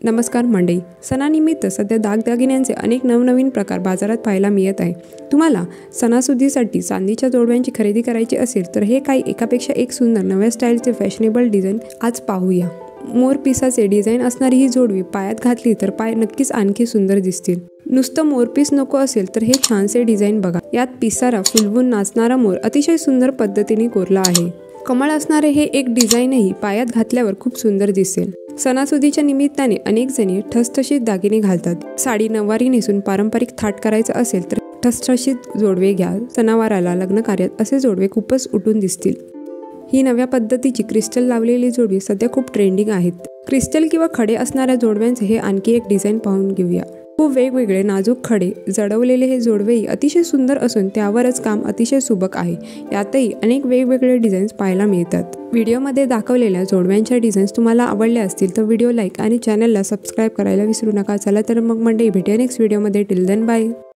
नमस्कार मंडळी, सणानिमित्त सध्या दागदागिन्यांचे अनेक नवनवीन प्रकार बाजारात पाहायला मिळत आहे। तुम्हाला सणासुदीसाठी चांदीच्या जोडव्यांची खरेदी करायची असेल तर हे काही एकापेक्षा एक सुंदर नव्या स्टाईलचे फॅशनेबल डिझाईन आज पाहूया। मोर पिसाचे डिझाईन असणारी ही जोडवी पायात घातली तर पाय नक्कीच आणखी सुंदर दिसतील। नुसतं मोरपीस नको असेल तर हे छानसे डिझाईन बघा। यात पिसारा फुलवून नाचणारा मोर अतिशय सुंदर पद्धतीने कोरला आहे। कमळ असणारे हे एक डिझाईनही पायात घातल्यावर खूप सुंदर दिसेल। सणासुदीच्या निमित्ताने अनेक जणी ठसठशीत दागिने घालतात। साडी नऊवारी नेसून पारंपरिक थाट करायचा असेल तर ठसठशीत जोडवे घ्या। सणावाराला लग्न कार्यात असे जोडवे खूपच उठून दिसतील। ही नव्या पद्धतीची क्रिस्टल लावलेली जोडवी सध्या खूप ट्रेंडिंग आहेत। क्रिस्टल किंवा खडे असणाऱ्या जोडव्यांचे हे आणखी एक डिझाईन पाहून घेऊया। खूप वेगवेगळे नाजूक खडे जडवलेले हे जोडवेही अतिशय सुंदर असून त्यावरच काम अतिशय सुबक आहे। यातही अनेक वेगवेगळे डिझाईन्स पाहायला मिळतात। व्हिडिओमध्ये दाखवलेल्या जोडव्यांच्या डिझाईन्स तुम्हाला आवडल्या असतील तर व्हिडिओ लाईक आणि चॅनलला सबस्क्राईब करायला विसरू नका। चला तर मग मंडळी, भेटूया नेक्स्ट व्हिडिओमध्ये। Till then bye.